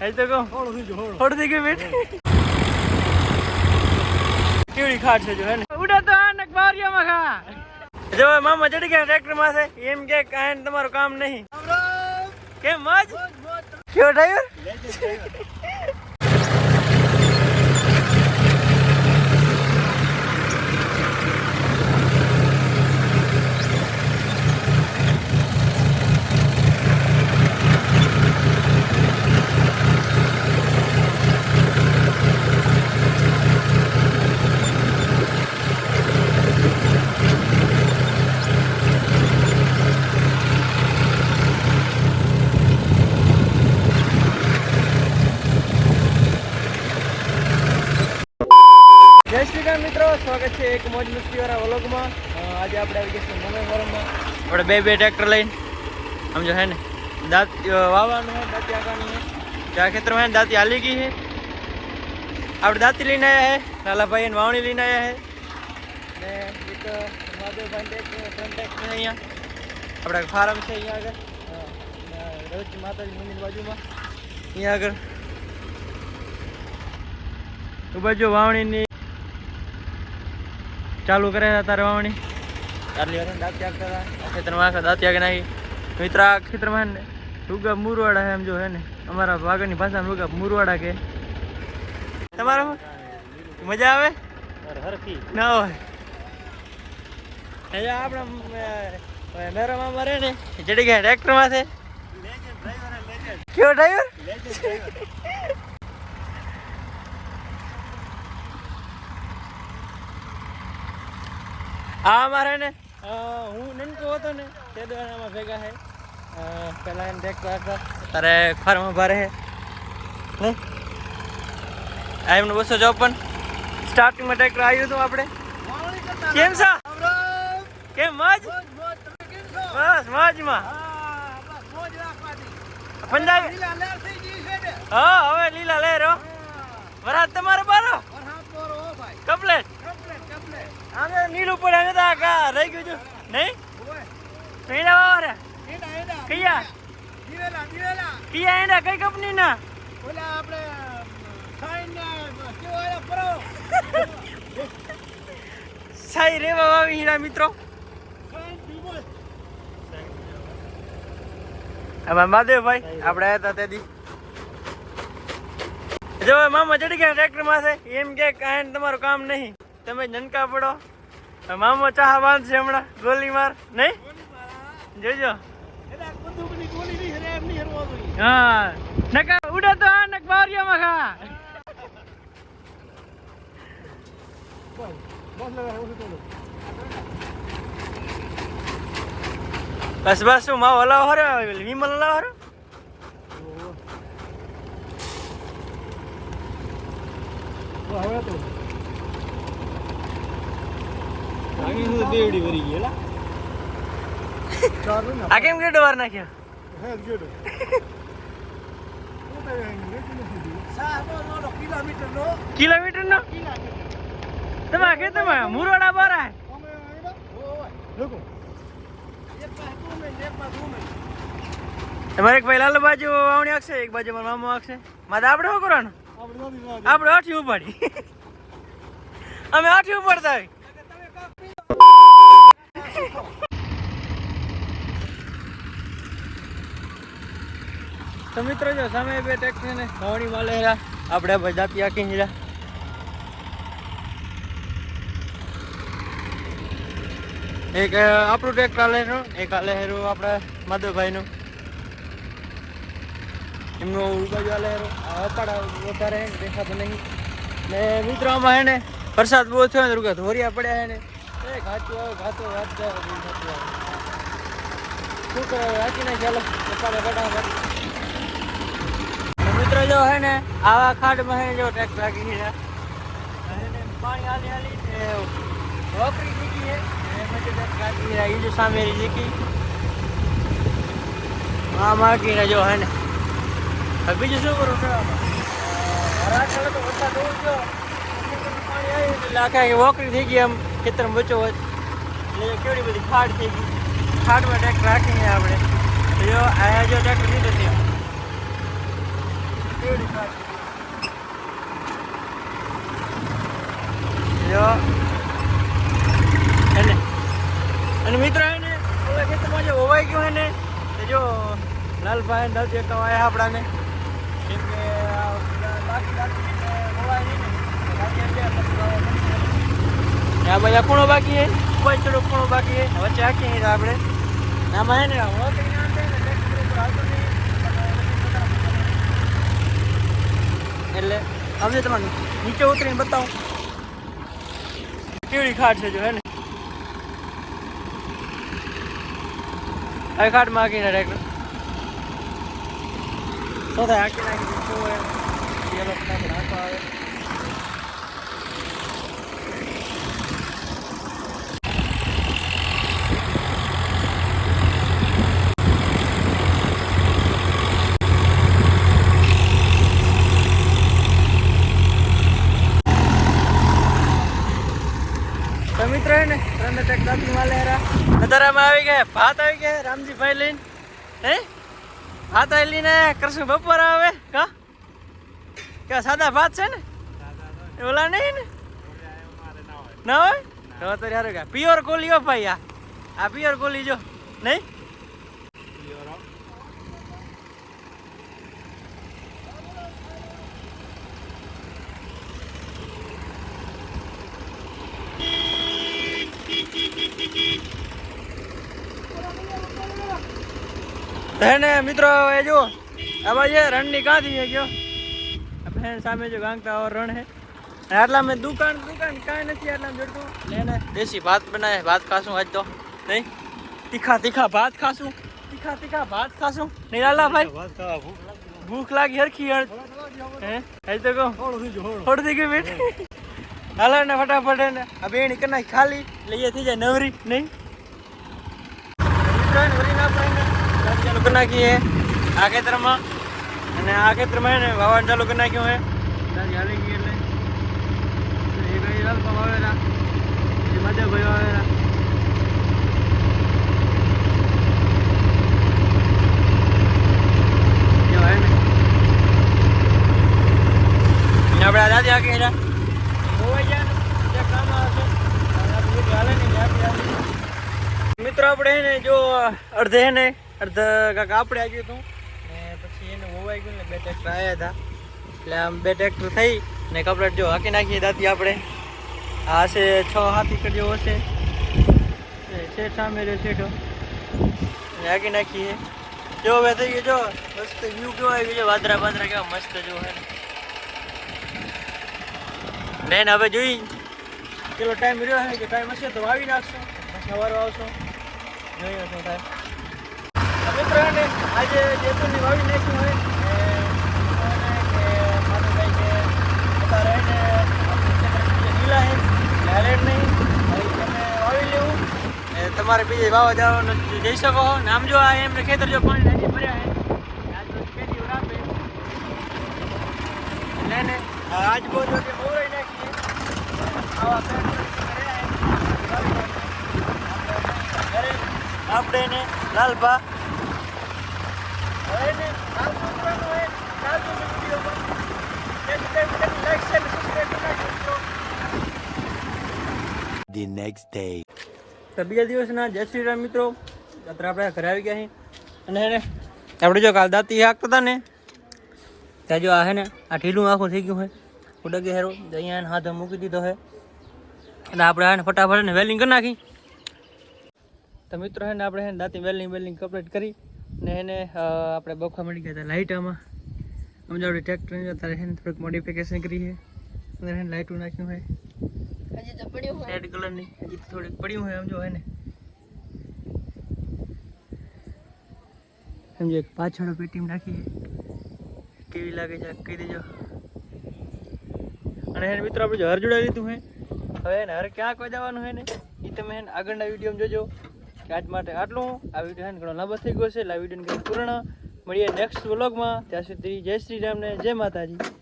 હજી તો કહું થોડું થઈ ગયું બેટ કેવડી ખાટ છે જો હે ને ઉડે તો આ ને બારિયામાં ખા જો મામા ચડી ગયા ટ્રેક્ટર માં છે એમ કે કાંઈ તમારું કામ નહીં કેમ મજ કેવો ડ્રાઈવર જય શ્રી કૃષ્ણ મિત્રો, સ્વાગત છે એક મોજ મસ્તી વાળા વ્લોગમાં. આજે આપણે આવી ગયા છીએ મોરમમાં. આપણે બે ટ્રેક્ટર લઈને સમજો હે ને દાંત વાવવાનું है, દાંતી આગાની है જ્યાં ખેતરમાં है દાંતી હાલી ગઈ है. આપણે દાંતી લઈને આવ્યા है, લાલાભાઈ વાવણી લઈને આવ્યા है ને એક મહાદેવભાઈ ટ્રેક્ટર અહીંયા આપણે ફાર્મ છે અહીંયા આગળ રજ માતાજી મંદિર બાજુમાં અહીંયા આગળ તો બાજુ વાવણીની ચાલુ કરે તારે વાવણી ચાલી વાર દાંત ત્યાગતા હતા ખેતરમાં આખા દાંત ત્યાગ નાખી મિત્ર. આ ખેતરમાં ને રૂગા મુરવાડા છે એમ જો હે ને અમારા ભાગની ભાષામાં રૂગા મુરવાડા કે તમારો મજા આવે ના હોય આપણા મેરામાં મરે ને ચડી ગયા ટ્રેક્ટરમાં છે કેવો ડ્રાઈવર આ અમારે ને હું નનકો હતો ને તે દોરામાં ભેગા છે પેલા એને ટ્રેક્ટર હતા તારે ફાર્મ ભારે છે નહીં આ એમનું 254 સ્ટાર્ટિંગમાં ટ્રેક્ટર આવ્યું હતું આપણે. કેમ છો કેમ મજ બસ મોજમાં પંજાબી હા હવે લીલા લહેર વરાત તમારો બારો કમ્પ્લેટ આને નીલું પડે અમે તો આ રહી ગયું છું નહીં એના વાવરે કયા કયા એના કઈ કંપની ના ઓલા આપણે સાઈ રેવા વાવી હીરા મિત્રો. આમાં મહાદેવભાઈ આપણે આવ્યા હતા તેથી જો મામા ચડી ગયા ટ્રેક્ટર માં છે એમ કે કાંઈ તમારું કામ નહીં તમે નનકા પડો. મામો ચાહ બાંધશે હમણાં ગોલી માર નહીં જોજો હા નકા ઉડે તો આ નક બારિયામાં ખા બસ બસ શું માવો હલાવો હરે વિમલ હલાવો હરે હવે તો દેવડી ભરી ગઈ આ કેમ ગેટ વાર નાખ્યા કિલોમીટર નો તમે કે તમે મુરવાડા બારા તમારે એક ભાઈ લાલ બાજુ વાવણી આવશે એક બાજુ મારો મામો આવશે મારે આપણે શું કરવાનું આપણે આઠી ઉપાડી અમે આઠી ઉપાડતા હોય. તો મિત્રો જો સામે બે ટ્રેક્ટર ને વાવણી માં લેરા આપણે જાતી આખી હીરા એક આપણું ટ્રેક્ટર લેરો એક આ લહેરું આપણે માધવભાઈ નું એમનું બાજુ આ લહેરો અપાડા વધારે દેખાતો નહીં ને મિત્રો આમાં હે ને વરસાદ બહુ થયો ને રૂગા ધોરિયા પડ્યા હે ને ઘાતું આવે ઘાતો વાત જાય શું કરે વાંચી નાખી ચાલો અપાડા ફટાફટ. મિત્રો જો હે ને આવા ખાડમાં હે જો ટ્રેક્ટર રાખી છે પાણી હાલી હાલી વાપરી દીધી છે એ જો સામે લીકી આ માટીને જો હે ને બીજું શું કરું રાત તો વરસાદ બહુ જો પાણી આવ્યું એટલે આખા વોકરી થઈ ગઈ આમ ખેતરમાં બચો હોય એટલે કેવડી બધી ખાડ થઈ ગઈ ખાડમાં ટ્રેક્ટર રાખીને આપણે જો આ જો ટ્રેક્ટર લીધો છે કેવડી ખાટ જો એને અને મિત્રો એને ઓલા ખેતરમાં જે હોવાઈ ગયું હે ને તો જો લાલભાઈ દાદી કવાય આપણાને કેમ કે હોવાય નહીં ને આ બધા ખૂણો બાકી હે ઉપર થોડો ખૂણો બાકી હે વચ્ચે હાકી નહીં આપણે આમાં હે ને હોકરી ના ને ટ્રેક્ટર ઉપર આવતો નહીં એટલે હવે તમને નીચે ઉતરીને બતાવું કેવડી ખાટ છે જો હે ને આ ખાટ માં હાકીને ટ્રેક્ટર તો થાય હાકી નાખી શું હોય એ લોકો નાખી નાખવા આવે તો મિત્રો હે ને રમે ટેક દાંતી માં લેરા નદરામાં આવી ગયા ભાત આવી ગયા રામજીભાઈ લઈને હે ભાત આવી લઈને કરશું બપોર આવે કા કે સાદા ભાત છે ને ઓલા નહીં ને ના હોય તો તો યાર કા પ્યોર કોલી હો ભાઈ આ પ્યોર કોલી જો નહીં ને મિત્રો એ જો આ ભાઈ રણની કાંથી છે ગયો બહેન સામે જો ગાંગતા और રણ है આટલા મેં દુકાન કાંઈ નથી આટલા જોડતું લેને દેશી ભાત બનાવે ભાત ખાશું આજ તો નહીં તીખા ભાત ખાશું તીખા ભાત ખાશું નહીં લાલા ભાઈ ભૂખ લાગી હરખી હે આજ તો કહું થોડું થઈ ગયું બેઠ હાલો ને ફટાફટ ને આ બેણી કના ખાલી લઈએ થઈ જાય નવરી નહીં ચાલુ કરી નાખીએ આ ખેતરમાં અને આ ખેતરમાં હે ને વાવણ ચાલુ કરી નાખ્યું હે દાદી હાલી ગઈ એટલે એ ભાઈ લાલપા વાવેલા એ માધવભાઈ વાવેલા જો હે ને આપણે આ દાદી આખી હેરા હોવાઈ જાય ને જે કામ આવશે હાલે ને મિત્રો આપણે હે ને જો અડધે હે ને અડધ કાંક આપણે આવ્યું હતું ને પછી એને હોવાઈ ગયું ને 2 ટ્રેક્ટર આવ્યા હતા એટલે આમ 2 ટ્રેક્ટર થઈ ને કપડાં જો હાકી નાખીએ દાંતી આપણે આ હશે 6-7 એકર જેવો હશે શેઠ સામે રહ્યો શેઠો ને હાકી નાખીએ જો હવે થઈ ગયું જો મસ્ત વ્યૂ કેવો આવી ગયો વાદરા કેવા મસ્ત જો હે ને હવે જોઈ કેટલો ટાઈમ રહ્યો હે કે ટાઈમ હશે તો વાવી નાખશો સવારે આવશો જોઈએ શું થાય મિત્રો ને આજે જેતુની વાવી નાખ્યું હોય કે માધવભાઈ કે અત્યારે એને લીલા હે લેરેડ નહીં તમે વાવી લેવું તમારે બીજે વાવા જવાનું જઈ શકો નામ જો આ એમને ખેતર જો પાણી નાખી ભર્યા હે આજ તો ખેતી આપે ને આજ બહુ જો કે મોરાઈ નાખીએ આવા આપણે ને લાલભા The next day. તો બીજા દિવસના જય શ્રી રામ મિત્રો અત્યારે આપણે ઘરે આવી ગયા છીએ અને હે ને આપણે જો કાલ દાંતી હાંકતા હતા ને ત્યાં જો આ હે ને આ ઢીલું આખું થઈ ગયું હોય ઉડગે હેરો અહીંયા હાથ મૂકી દીધો હે એટલે આપણે આને ફટાફટ ને વેલ્ડિંગ કરી નાખી તો મિત્રો હે ને આપણે હે દાંતી વેલ્ડિંગ કમ્પ્લીટ કરી ને એને આપણે બખવા મળી ગયા હતા લાઇટ આમાં સમજો આપણે ટ્રેક્ટર અત્યારે હે ને થોડુંક મોડિફિકેશન કરી છે અંદર હે લાઇટું નાખ્યું હોય હજી તો પડ્યું હોય રેડ કલરની હજી થોડીક પડ્યું હોય સમજો હે ને સમજો એક પાછળ પેટીમાં નાખીએ કેવી લાગે છે કહી દેજો અને હે મિત્રો આપણે હર જોડાઈ લીધું હે હવે ને હર ક્યાં કોઈ જવાનું હે ને એ તમે આગળના વિડીયોમાં જોજો આજ માટે આટલું આ વિડીયો ઘણો લાંબો થઈ ગયો છે એટલે આ વિડીયોને પૂર્ણ મળીએ નેક્સ્ટ વ્લોગમાં ત્યાં સુધી જય શ્રી રામ ને જય માતાજી